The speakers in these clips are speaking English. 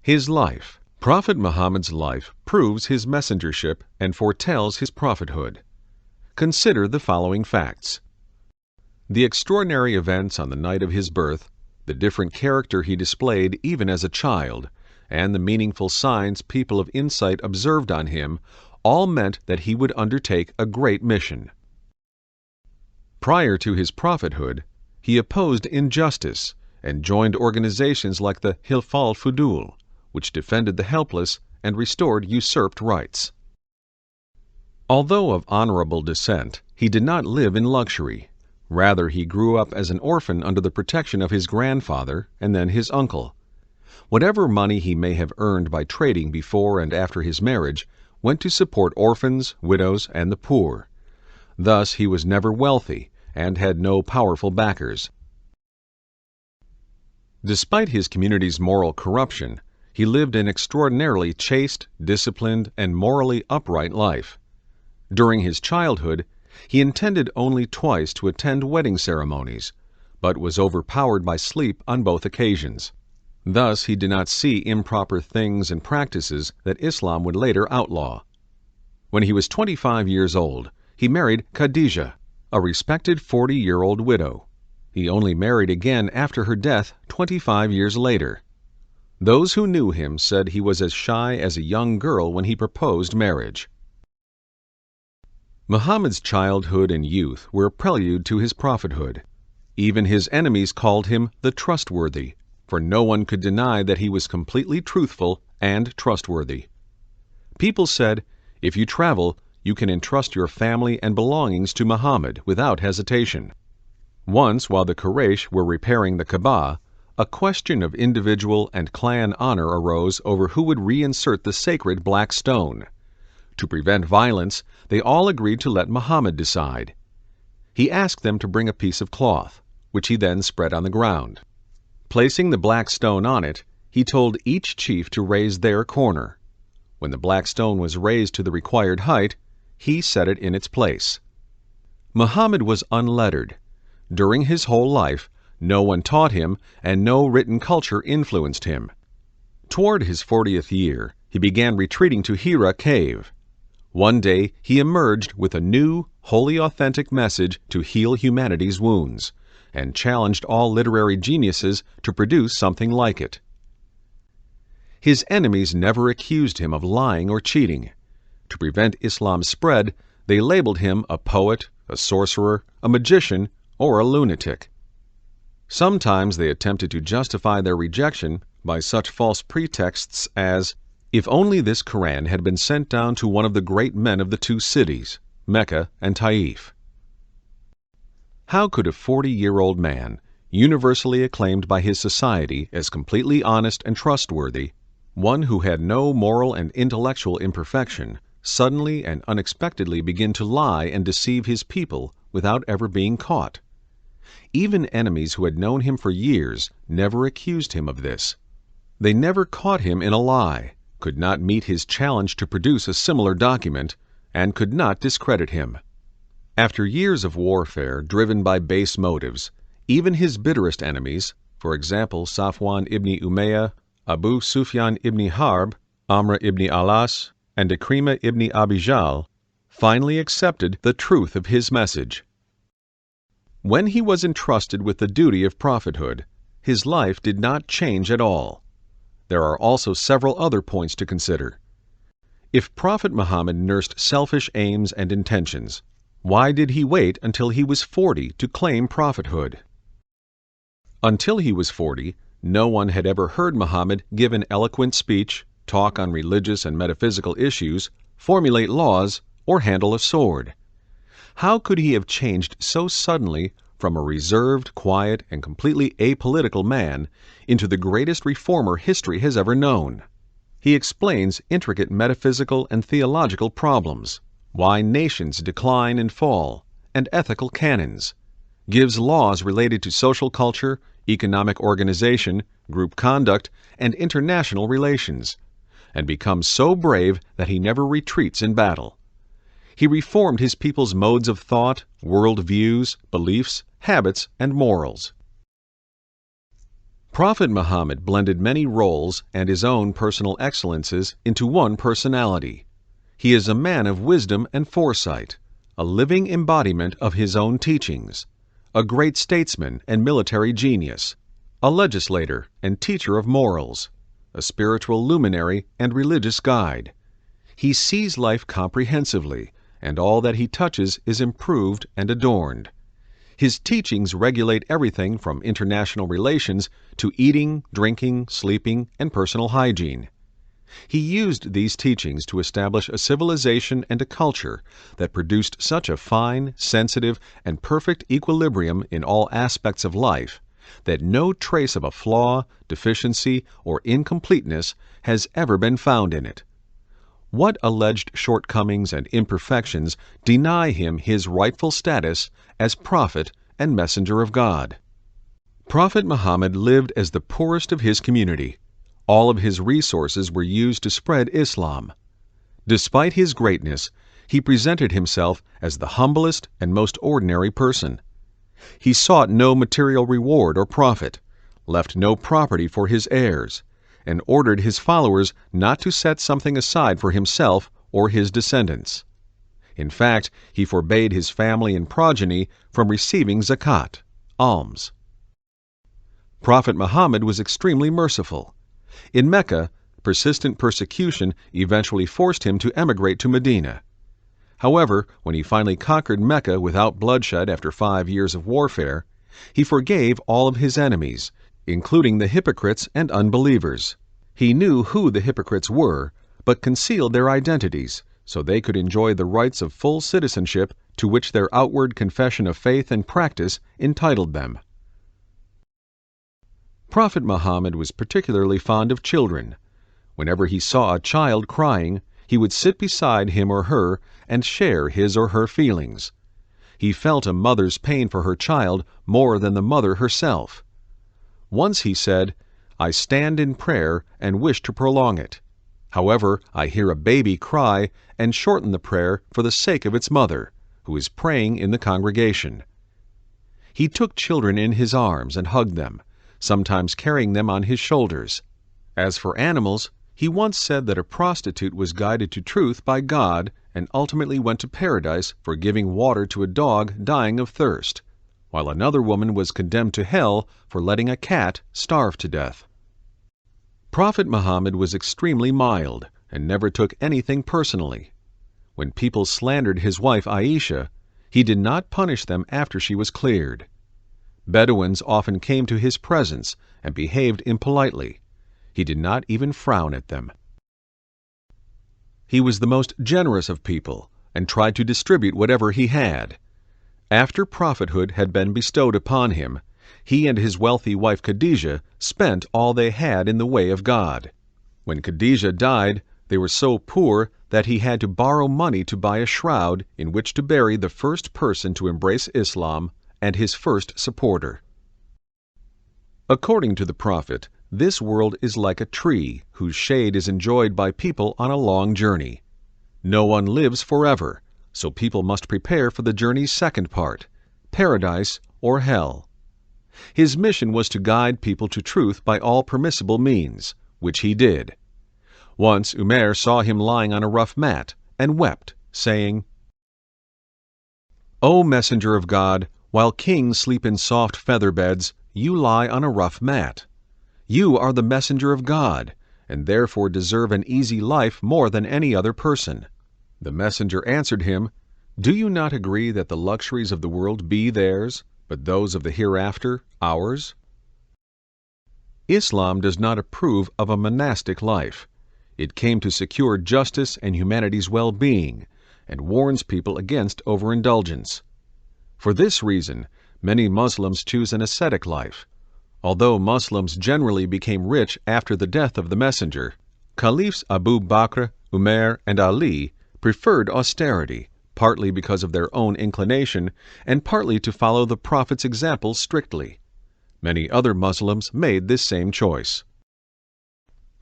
His life. Prophet Muhammad's life proves his messengership and foretells his prophethood. Consider the following facts. The extraordinary events on the night of his birth, the different character he displayed even as a child, and the meaningful signs people of insight observed on him all meant that he would undertake a great mission. Prior to his prophethood, he opposed injustice and joined organizations like the Hilf al-Fudul, which defended the helpless and restored usurped rights. Although of honorable descent, he did not live in luxury. Rather, he grew up as an orphan under the protection of his grandfather and then his uncle. Whatever money he may have earned by trading before and after his marriage went to support orphans, widows, and the poor. Thus, he was never wealthy and had no powerful backers. Despite his community's moral corruption, he lived an extraordinarily chaste, disciplined, and morally upright life. During his childhood, he intended only twice to attend wedding ceremonies, but was overpowered by sleep on both occasions. Thus, he did not see improper things and practices that Islam would later outlaw. When he was 25 years old, he married Khadijah, a respected 40-year-old widow. He only married again after her death 25 years later. Those who knew him said he was as shy as a young girl when he proposed marriage. Muhammad's childhood and youth were a prelude to his prophethood. Even his enemies called him the trustworthy, for no one could deny that he was completely truthful and trustworthy. People said, "If you travel, you can entrust your family and belongings to Muhammad without hesitation." Once, while the Quraysh were repairing the Kaaba, a question of individual and clan honor arose over who would reinsert the sacred black stone. To prevent violence, they all agreed to let Muhammad decide. He asked them to bring a piece of cloth, which he then spread on the ground. Placing the black stone on it, he told each chief to raise their corner. When the black stone was raised to the required height, he set it in its place. Muhammad was unlettered. During his whole life, no one taught him and no written culture influenced him. Toward his 40th year, he began retreating to Hira cave. One day, he emerged with a new, wholly authentic message to heal humanity's wounds, and challenged all literary geniuses to produce something like it. His enemies never accused him of lying or cheating. To prevent Islam's spread, they labeled him a poet, a sorcerer, a magician, or a lunatic. Sometimes they attempted to justify their rejection by such false pretexts as, if only this Quran had been sent down to one of the great men of the two cities, Mecca and Taif. How could a 40-year-old man, universally acclaimed by his society as completely honest and trustworthy, one who had no moral and intellectual imperfection, suddenly and unexpectedly begin to lie and deceive his people without ever being caught? Even enemies who had known him for years never accused him of this. They never caught him in a lie, could not meet his challenge to produce a similar document, and could not discredit him. After years of warfare driven by base motives, even his bitterest enemies, for example Safwan ibn Umayyah, Abu Sufyan ibn Harb, Amr ibn Alas, and Ikrimah ibn Abi Jahl, finally accepted the truth of his message. When he was entrusted with the duty of prophethood, his life did not change at all. There are also several other points to consider. If Prophet Muhammad nursed selfish aims and intentions, why did he wait until he was 40 to claim prophethood? Until he was 40, no one had ever heard Muhammad give an eloquent speech, talk on religious and metaphysical issues, formulate laws, or handle a sword. How could he have changed so suddenly from a reserved, quiet, and completely apolitical man into the greatest reformer history has ever known? He explains intricate metaphysical and theological problems, why nations decline and fall, and ethical canons, gives laws related to social culture, economic organization, group conduct, and international relations, and becomes so brave that he never retreats in battle. He reformed his people's modes of thought, world views, beliefs, habits, and morals. Prophet Muhammad blended many roles and his own personal excellences into one personality. He is a man of wisdom and foresight, a living embodiment of his own teachings, a great statesman and military genius, a legislator and teacher of morals, a spiritual luminary and religious guide. He sees life comprehensively, and all that he touches is improved and adorned. His teachings regulate everything from international relations to eating, drinking, sleeping, and personal hygiene. He used these teachings to establish a civilization and a culture that produced such a fine, sensitive, and perfect equilibrium in all aspects of life that no trace of a flaw, deficiency, or incompleteness has ever been found in it. What alleged shortcomings and imperfections deny him his rightful status as prophet and messenger of God? Prophet Muhammad lived as the poorest of his community. All of his resources were used to spread Islam. Despite his greatness, he presented himself as the humblest and most ordinary person. He sought no material reward or profit, left no property for his heirs, and ordered his followers not to set something aside for himself or his descendants. In fact, he forbade his family and progeny from receiving zakat, alms. Prophet Muhammad was extremely merciful. In Mecca, persistent persecution eventually forced him to emigrate to Medina. However, when he finally conquered Mecca without bloodshed after 5 years of warfare, he forgave all of his enemies, including the hypocrites and unbelievers. He knew who the hypocrites were, but concealed their identities so they could enjoy the rights of full citizenship to which their outward confession of faith and practice entitled them. Prophet Muhammad was particularly fond of children. Whenever he saw a child crying, he would sit beside him or her and share his or her feelings. He felt a mother's pain for her child more than the mother herself. Once he said, "I stand in prayer and wish to prolong it. However, I hear a baby cry and shorten the prayer for the sake of its mother, who is praying in the congregation." He took children in his arms and hugged them, sometimes carrying them on his shoulders. As for animals, he once said that a prostitute was guided to truth by God and ultimately went to paradise for giving water to a dog dying of thirst, while another woman was condemned to hell for letting a cat starve to death. Prophet Muhammad was extremely mild and never took anything personally. When people slandered his wife Aisha, he did not punish them after she was cleared. Bedouins often came to his presence and behaved impolitely. He did not even frown at them. He was the most generous of people and tried to distribute whatever he had. After prophethood had been bestowed upon him, he and his wealthy wife Khadijah spent all they had in the way of God. When Khadijah died, they were so poor that he had to borrow money to buy a shroud in which to bury the first person to embrace Islam and his first supporter. According to the prophet, this world is like a tree whose shade is enjoyed by people on a long journey. No one lives forever, so people must prepare for the journey's second part, paradise or hell. His mission was to guide people to truth by all permissible means, which he did. Once Umar saw him lying on a rough mat and wept, saying, "O Messenger of God, while kings sleep in soft feather beds, you lie on a rough mat. You are the messenger of God, and therefore deserve an easy life more than any other person." The messenger answered him, "Do you not agree that the luxuries of the world be theirs, but those of the hereafter ours?" Islam does not approve of a monastic life. It came to secure justice and humanity's well-being, and warns people against overindulgence. For this reason, many Muslims choose an ascetic life. Although Muslims generally became rich after the death of the messenger, Caliphs Abu Bakr, Umar, and Ali preferred austerity, partly because of their own inclination and partly to follow the Prophet's example strictly. Many other Muslims made this same choice.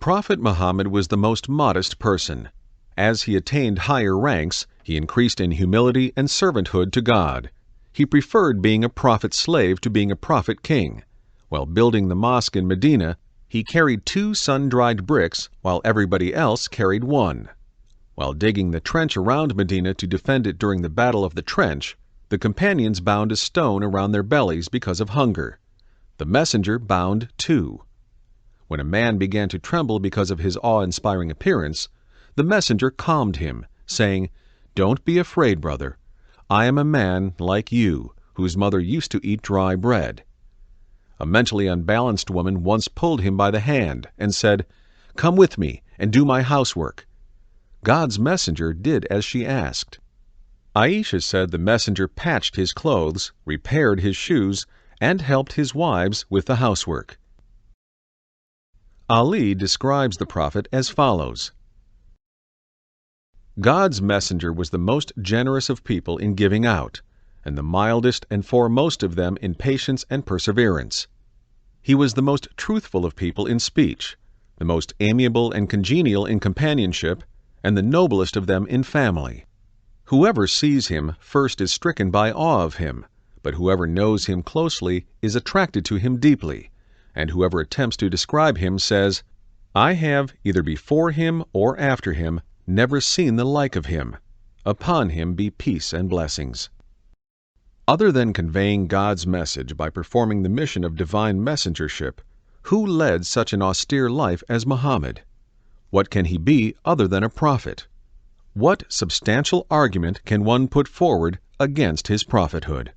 Prophet Muhammad was the most modest person. As he attained higher ranks, he increased in humility and servanthood to God. He preferred being a prophet slave to being a prophet king. While building the mosque in Medina, he carried 2 sun-dried bricks while everybody else carried 1. While digging the trench around Medina to defend it during the Battle of the Trench, the companions bound a stone around their bellies because of hunger. The messenger bound 2. When a man began to tremble because of his awe-inspiring appearance, the messenger calmed him, saying, "Don't be afraid, brother. I am a man like you, whose mother used to eat dry bread." A mentally unbalanced woman once pulled him by the hand and said, "Come with me and do my housework." God's messenger did as she asked. Aisha said the messenger patched his clothes, repaired his shoes, and helped his wives with the housework. Ali describes the Prophet as follows: God's messenger was the most generous of people in giving out, and the mildest and foremost of them in patience and perseverance. He was the most truthful of people in speech, the most amiable and congenial in companionship, and the noblest of them in family. Whoever sees him first is stricken by awe of him, but whoever knows him closely is attracted to him deeply, and whoever attempts to describe him says, "I have, either before him or after him, never seen the like of him. Upon him be peace and blessings." Other than conveying God's message by performing the mission of divine messengership, who led such an austere life as Muhammad? What can he be other than a prophet? What substantial argument can one put forward against his prophethood?